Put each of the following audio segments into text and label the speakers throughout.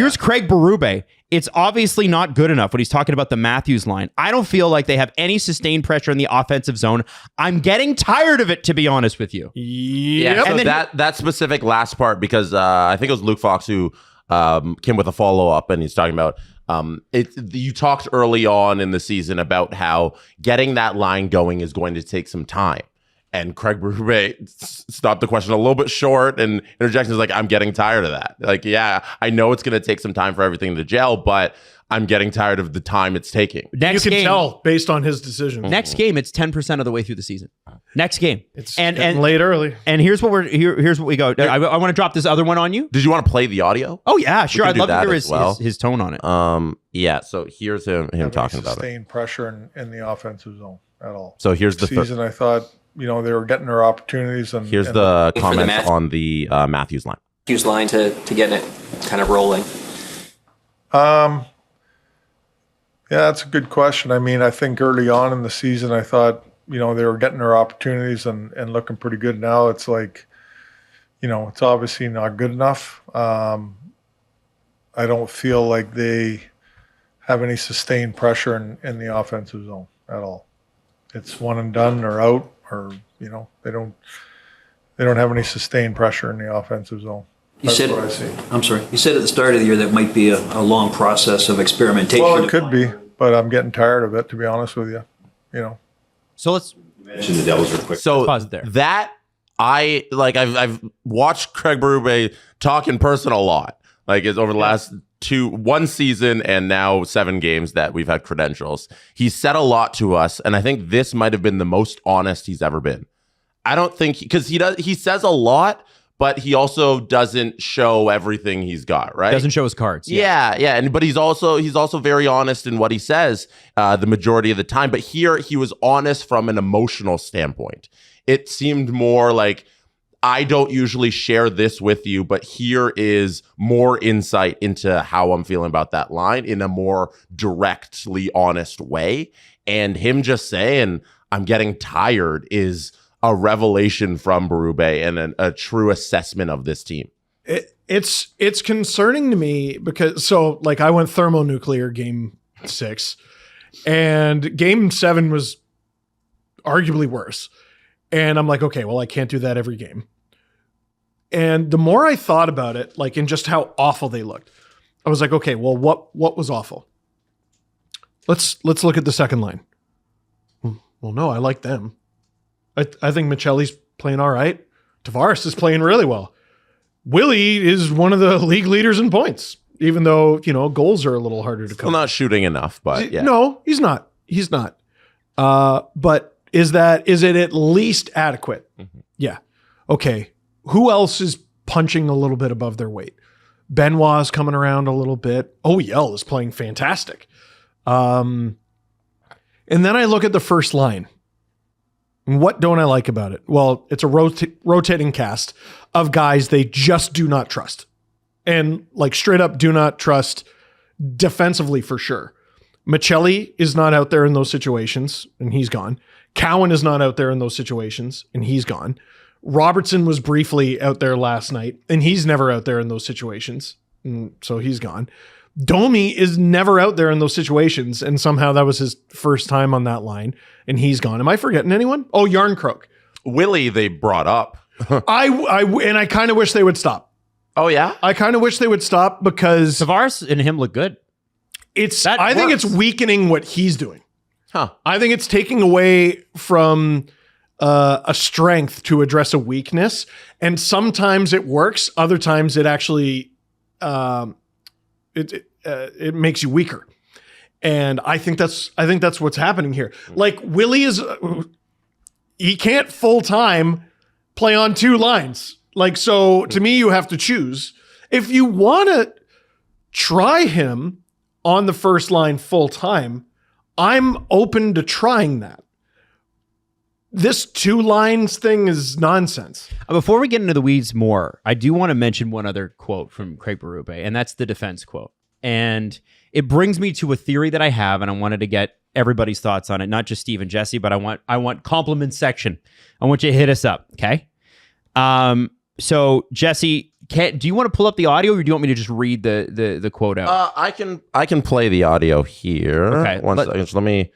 Speaker 1: Here's Craig Berube. It's obviously not good enough when he's talking about the Matthews line. I don't feel like they have any sustained pressure in the offensive zone. I'm getting tired of it, to be honest with you.
Speaker 2: Yeah, so that specific last part, because I think it was Luke Fox who came with a follow-up, and he's talking about you talked early on in the season about how getting that line going is going to take some time. And Craig Berube stopped the question a little bit short and interjections like, I'm getting tired of that. Like, yeah, I know it's going to take some time for everything to gel, but I'm getting tired of the time it's taking.
Speaker 3: You can tell based on his decisions.
Speaker 1: Next game, it's 10% of the way through the season. Next game.
Speaker 3: It's and late early.
Speaker 1: And here's what here's what we go. I want to drop this other one on you.
Speaker 2: Did you want to play the audio?
Speaker 1: Oh, yeah, sure. I'd love to hear his tone on it.
Speaker 2: Yeah, so here's him talking about it.
Speaker 4: Sustained pressure in the offensive zone at all.
Speaker 2: So here's the
Speaker 4: season. I thought, they were getting their opportunities. And
Speaker 2: here's the comments on the Matthews line.
Speaker 5: Matthews line to get it kind of rolling.
Speaker 4: Yeah, that's a good question. I mean, I think early on in the season, I thought, they were getting their opportunities and looking pretty good. Now it's like, it's obviously not good enough. I don't feel like they have any sustained pressure in the offensive zone at all. It's one and done or out, or they don't have any sustained pressure in the offensive zone. That's what I see.
Speaker 6: I'm sorry. You said at the start of the year that might be a long process of experimentation.
Speaker 4: Well, it could be, but I'm getting tired of it, to be honest with you.
Speaker 1: So let's
Speaker 6: mention the Devils real quick.
Speaker 2: So
Speaker 1: pause it there.
Speaker 2: That I've watched Craig Berube talk in person a lot. Like it's over the last one season and now 7 games that we've had credentials. He said a lot to us, and I think this might have been the most honest he's ever been. I don't think because he says a lot, but he also doesn't show everything he's got, right?
Speaker 1: Doesn't show his cards.
Speaker 2: Yeah. But he's also very honest in what he says the majority of the time. But here he was honest from an emotional standpoint. It seemed more like, I don't usually share this with you, but here is more insight into how I'm feeling about that line in a more directly honest way. And him just saying, I'm getting tired is a revelation from Berube and a true assessment of this team.
Speaker 3: It's concerning to me because I went thermonuclear game 6 and game 7 was arguably worse. And I'm like, okay, well, I can't do that every game. And the more I thought about it, in just how awful they looked, I was like, okay, well, what was awful? Let's look at the second line. Well, no, I like them. I think Michelli's playing all right. Tavares is playing really well. Willie is one of the league leaders in points, even though, goals are a little harder to come.
Speaker 2: Still not shooting enough, but yeah.
Speaker 3: No, he's not. He's not. But is it at least adequate? Mm-hmm. Yeah. Okay. Who else is punching a little bit above their weight? Benoit's coming around a little bit. Yell is playing fantastic. And then I look at the first line. And what don't I like about it? Well, it's a rotating cast of guys they just do not trust. And straight up do not trust defensively for sure. Michelli is not out there in those situations, and he's gone. Cowan is not out there in those situations, and he's gone. Robertson was briefly out there last night, and he's never out there in those situations, and so he's gone. Domi is never out there in those situations, and somehow that was his first time on that line, and he's gone. Am I forgetting anyone? Oh, Yarncroke.
Speaker 2: Willie they brought up.
Speaker 3: I kind of wish they would stop.
Speaker 2: Oh, yeah?
Speaker 3: I kind of wish they would stop because
Speaker 1: Tavares and him look good.
Speaker 3: I think it's weakening what he's doing.
Speaker 2: Huh.
Speaker 3: I think it's taking away from a strength to address a weakness. And sometimes it works. Other times it actually, it makes you weaker. And I think that's what's happening here. Willie he can't full time play on 2 lines. So to me, you have to choose. If you want to try him on the first line full time, I'm open to trying that. This 2 lines thing is nonsense.
Speaker 1: Before we get into the weeds more, I do want to mention one other quote from Craig Berube, and that's the defense quote. And it brings me to a theory that I have, and I wanted to get everybody's thoughts on it, not just Steve and Jesse, but I want compliment section. I want you to hit us up, okay? So Jesse, do you want to pull up the audio, or do you want me to just read the quote out?
Speaker 2: I can play the audio here.
Speaker 1: Okay,
Speaker 2: One second. So let me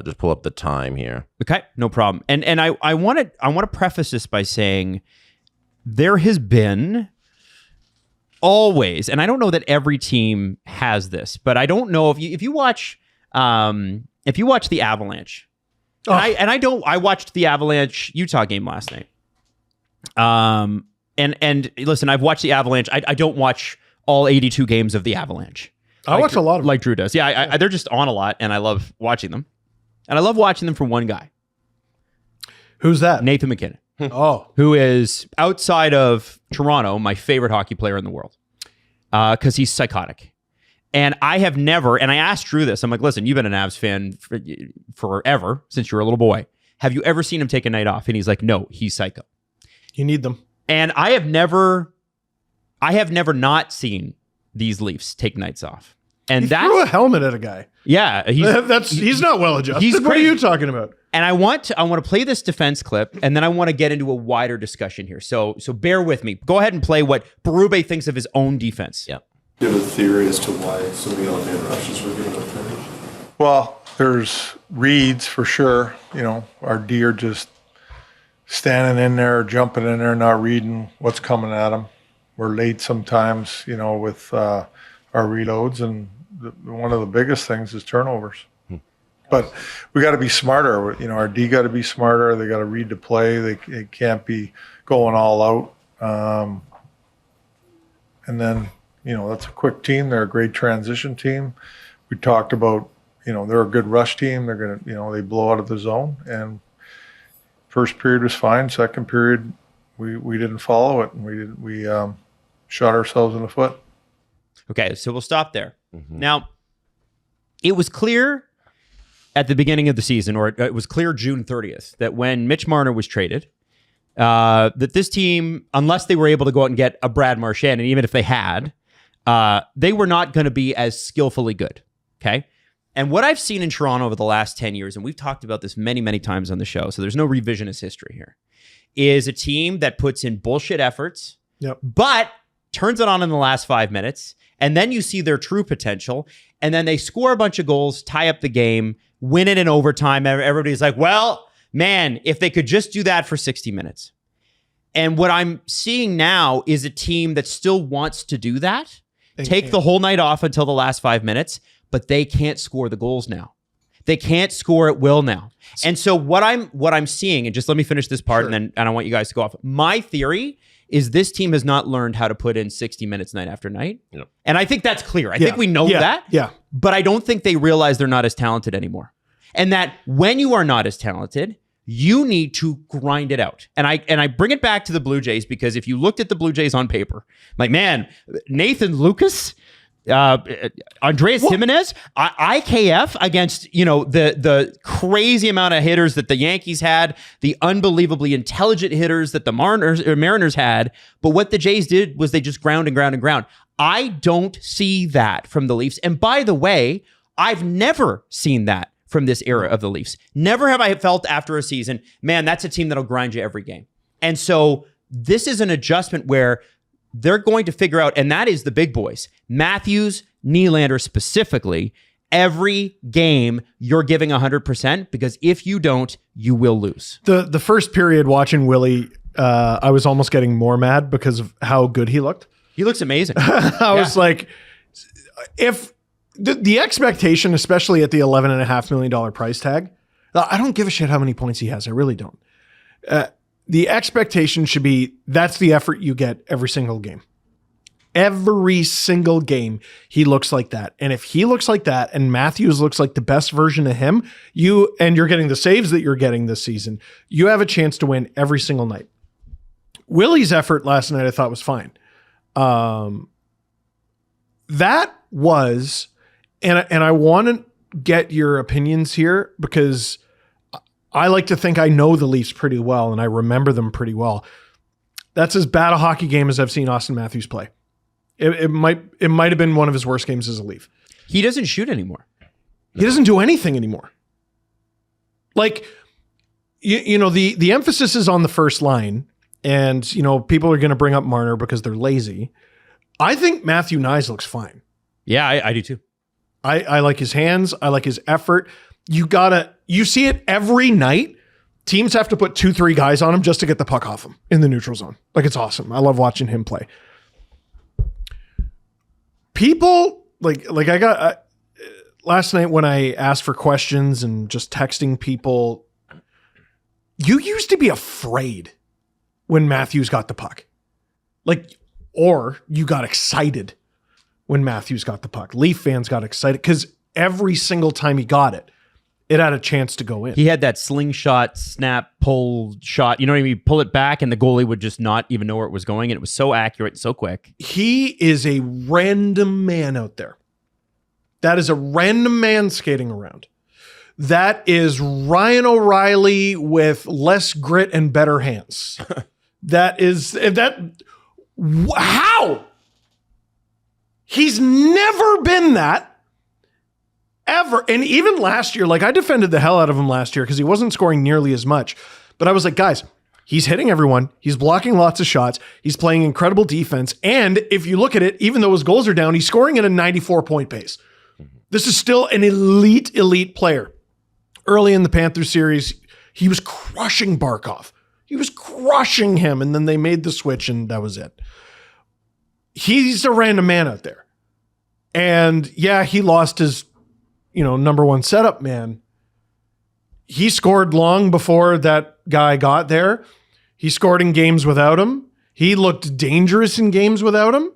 Speaker 2: just pull up the time here.
Speaker 1: Okay, no problem. And I want to preface this by saying there has been always, and I don't know that every team has this, but I don't know if you watch the Avalanche.
Speaker 3: Oh.
Speaker 1: I watched the Avalanche Utah game last night. And listen, I've watched the Avalanche. I don't watch all 82 games of the Avalanche.
Speaker 3: I watch a lot of them.
Speaker 1: Like Drew does. Yeah, they're just on a lot, and I love watching them. And I love watching them for one guy,
Speaker 3: Who's that?
Speaker 1: Nathan McKinnon,
Speaker 3: Oh,
Speaker 1: who is, outside of Toronto, my favorite hockey player in the world, because he's psychotic. And I have never, and I asked Drew this, I'm like, listen, you've been an Avs fan forever, since you were a little boy. Have you ever seen him take a night off? And he's like, no, he's psycho.
Speaker 3: you need them.
Speaker 1: And I have never not seen these Leafs take nights off. And
Speaker 3: He
Speaker 1: that's,
Speaker 3: threw a helmet at a guy.
Speaker 1: yeah,
Speaker 3: He's not well adjusted.
Speaker 1: he's
Speaker 3: What are
Speaker 1: crazy.
Speaker 3: you talking about?
Speaker 1: And I want to play this defense clip, and then I want to get into a wider discussion here. So bear with me. Go ahead and play what Berube thinks of his own defense.
Speaker 2: Yeah.
Speaker 7: Do you have a theory as to why so many elevated rushes were given up there?
Speaker 4: Well, there's reads for sure. You know, our D are just standing in there, jumping in there, not reading what's coming at them. We're late sometimes, you know, with our reloads, and one of the biggest things is turnovers. But we got to be smarter. You know, our D got to be smarter. They got to read the play. They can't be going all out. And then, you know, that's a quick team. They're a great transition team. We talked about, you know, they're a good rush team. They're going to, you know, they blow out of the zone. And first period was fine. Second period, we didn't follow it, and we shot ourselves in the foot.
Speaker 1: Okay, so we'll stop there. Now, it was clear at the beginning of the season, or it was clear June 30th, that when Mitch Marner was traded, that this team, unless they were able to go out and get a Brad Marchand, and even if they had, they were not going to be as skillfully good. Okay. And what I've seen in Toronto over the last 10 years, and we've talked about this many, many times on the show, so there's no revisionist history here, is a team that puts in bullshit efforts, but turns it on in the last 5 minutes, and then you see their true potential, and then they score a bunch of goals, tie up the game, win it in overtime. Everybody's like, well, man, if they could just do that for 60 minutes. And what I'm seeing now is a team that still wants to do that, take the whole night off until the last 5 minutes, but they can't score the goals now. They can't score at will now. And so what I'm seeing, and just let me finish this part, and I want you guys to go off. My theory is this team has not learned how to put in 60 minutes night after night. Yep. And I think that's clear. I think we know that.
Speaker 3: Yeah.
Speaker 1: But I don't think they realize they're not as talented anymore. And that when you are not as talented, you need to grind it out. And I bring it back to the Blue Jays, because if you looked at the Blue Jays on paper, like, man, Nathan Lucas, Andreas Jimenez, IKF against, you know, the crazy amount of hitters that the Yankees had, the unbelievably intelligent hitters that the Mariners had. But what the Jays did was they just ground and ground and ground. I don't see that from the Leafs. And by the way, I've never seen that from this era of the Leafs. Never have I felt after a season, man, that's a team that'll grind you every game. And so this is an adjustment where they're going to figure out, and that is the big boys, Matthews, Nylander specifically, every game you're giving 100%, because if you don't, you will lose.
Speaker 3: The first period watching Willie, I was almost getting more mad because of how good he looked.
Speaker 1: He looks amazing.
Speaker 3: I was like, if the expectation, especially at the $11.5 million price tag, I don't give a shit how many points he has. I really don't. The expectation should be that's the effort you get every single game. Every single game, he looks like that. And if he looks like that and Matthews looks like the best version of him, you're getting the saves that you're getting this season, you have a chance to win every single night. Willie's effort last night I thought was fine. That was, and I want to get your opinions here, because I like to think I know the Leafs pretty well and I remember them pretty well. That's as bad a hockey game as I've seen Auston Matthews play. It might have been one of his worst games as a Leaf.
Speaker 1: He doesn't shoot anymore.
Speaker 3: He doesn't do anything anymore. Like, you know, the emphasis is on the first line, And, you know, people are going to bring up Marner because they're lazy. I think Matthew Nyes looks fine.
Speaker 1: Yeah, I do too.
Speaker 3: I like his hands. I like his effort. You see it every night. Teams have to put 2-3 guys on him just to get the puck off him in the neutral zone. Like, it's awesome. I love watching him play. People last night when I asked for questions and just texting people, you used to be afraid when Matthews got the puck. Or you got excited when Matthews got the puck. Leaf fans got excited because every single time he got it, it had a chance to go in.
Speaker 1: He had that slingshot, snap, pull shot. You know what I mean? Pull it back and the goalie would just not even know where it was going. And it was so accurate, so quick.
Speaker 3: He is a random man out there. That is a random man skating around. That is Ryan O'Reilly with less grit and better hands. How? He's never been that. Ever. And even last year, I defended the hell out of him last year because he wasn't scoring nearly as much. But I was like, guys, he's hitting everyone. He's blocking lots of shots. He's playing incredible defense. And if you look at it, even though his goals are down, he's scoring at a 94-point pace. This is still an elite player. Early in the Panthers series, he was crushing Barkov. He was crushing him. And then they made the switch and that was it. He's a random man out there. And yeah, he lost his number one setup man. He scored long before that guy got there. He scored in games without him. He looked dangerous in games without him.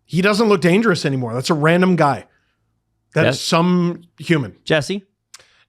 Speaker 3: He doesn't look dangerous anymore. That's a random guy. That's some human.
Speaker 1: Jesse?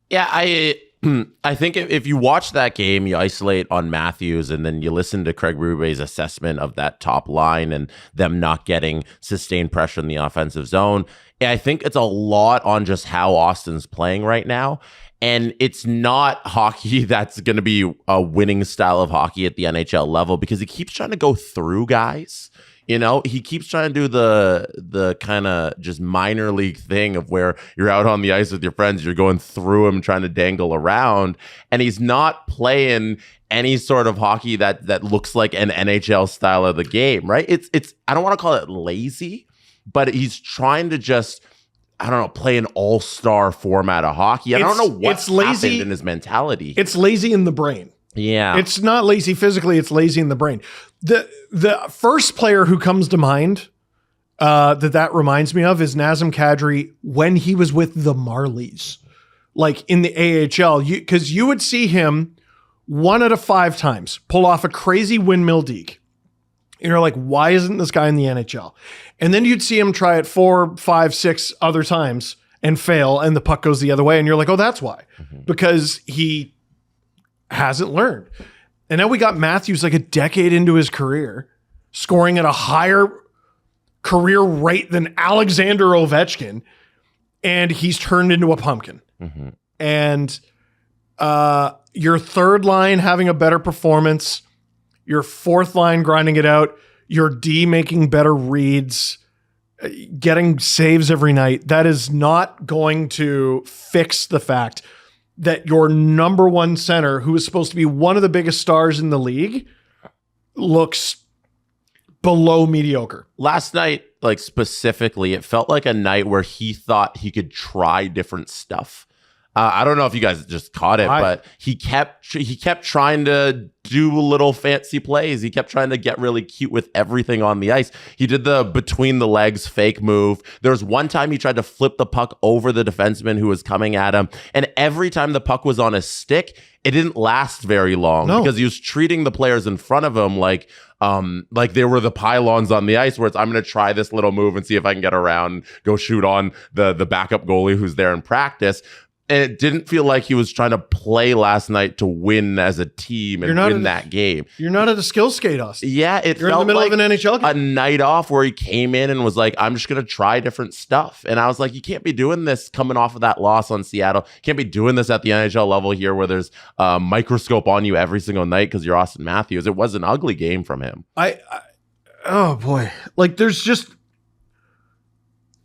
Speaker 2: Yeah, I think if you watch that game, you isolate on Matthews and then you listen to Craig Berube's assessment of that top line and them not getting sustained pressure in the offensive zone. I think it's a lot on just how Auston's playing right now. And it's not hockey that's going to be a winning style of hockey at the NHL level because he keeps trying to go through guys. He keeps trying to do the kind of just minor league thing of where you're out on the ice with your friends, you're going through him, trying to dangle around, and he's not playing any sort of hockey that looks like an NHL style of the game, right? It's I don't want to call it lazy, but he's trying to just, I don't know, play an all-star format of hockey. I don't know what's happened in his mentality.
Speaker 3: It's lazy in the brain.
Speaker 2: Yeah.
Speaker 3: It's not lazy physically, it's lazy in the brain. The first player who comes to mind that reminds me of is Nazem Kadri when he was with the Marlies, in the AHL. Because you would see him 1 out of 5 times pull off a crazy windmill deke. And you're like, why isn't this guy in the NHL? And then you'd see him try it 4, 5, 6 other times and fail, and the puck goes the other way. And you're like, oh, that's why. Because he hasn't learned. And now we got Matthews a decade into his career, scoring at a higher career rate than Alexander Ovechkin, and he's turned into a pumpkin. And your third line having a better performance, your fourth line grinding it out, your D making better reads, getting saves every night, that is not going to fix the fact that your number one center, who is supposed to be one of the biggest stars in the league, looks below mediocre.
Speaker 2: Last night, specifically, it felt like a night where he thought he could try different stuff. I don't know if you guys just caught it, but he kept trying to do little fancy plays. He kept trying to get really cute with everything on the ice. He did the between the legs fake move. There was one time he tried to flip the puck over the defenseman who was coming at him. And every time the puck was on his stick, it didn't last very long because he was treating the players in front of him like they were the pylons on the ice, where it's, I'm going to try this little move and see if I can get around, go shoot on the backup goalie who's there in practice. And it didn't feel like he was trying to play last night to win as a team and win that game.
Speaker 3: You're not at a skill skate, Auston.
Speaker 2: Yeah,
Speaker 3: you're in the middle of an NHL game.
Speaker 2: A night off where he came in and was like, I'm just going to try different stuff. And I was like, you can't be doing this coming off of that loss on Seattle. You can't be doing this at the NHL level here where there's a microscope on you every single night because you're Auston Matthews. It was an ugly game from him.
Speaker 3: Oh boy. There's just,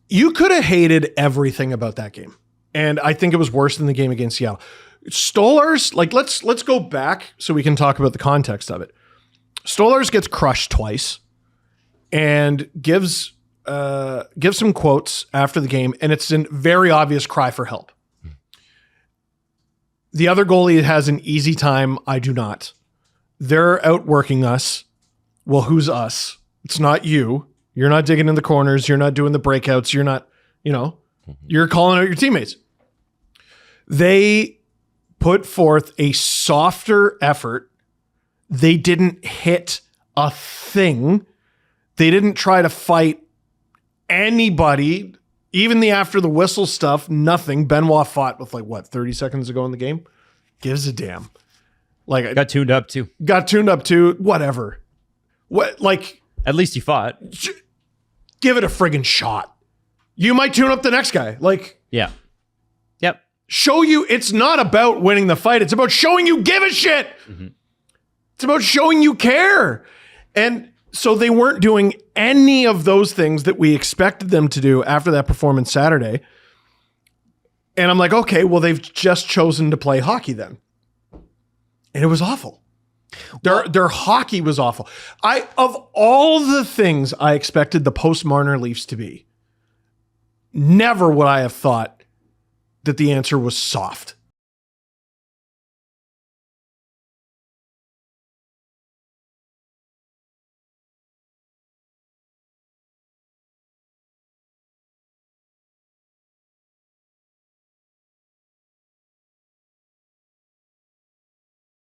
Speaker 3: you could have hated everything about that game. And I think it was worse than the game against Seattle. Stolarz, let's go back so we can talk about the context of it. Stolarz gets crushed twice and gives some quotes after the game, and it's a very obvious cry for help. The other goalie has an easy time. I do not. They're outworking us. Well, who's us? It's not you. You're not digging in the corners. You're not doing the breakouts. You're not, you're calling out your teammates. They put forth a softer effort. They didn't hit a thing. They didn't try to fight anybody. Even the after the whistle stuff, nothing. Benoit fought with 30 seconds to go in the game? Gives a damn.
Speaker 1: Got tuned up too.
Speaker 3: Whatever.
Speaker 1: At least he fought.
Speaker 3: Give it a friggin' shot. You might tune up the next guy.
Speaker 1: Yeah. Yep.
Speaker 3: Show you it's not about winning the fight. It's about showing you give a shit. Mm-hmm. It's about showing you care. And so they weren't doing any of those things that we expected them to do after that performance Saturday. And I'm like, okay, well, they've just chosen to play hockey then. And it was awful. Their hockey was awful. Of all the things I expected the post-Marner Leafs to be, never would I have thought that the answer was soft.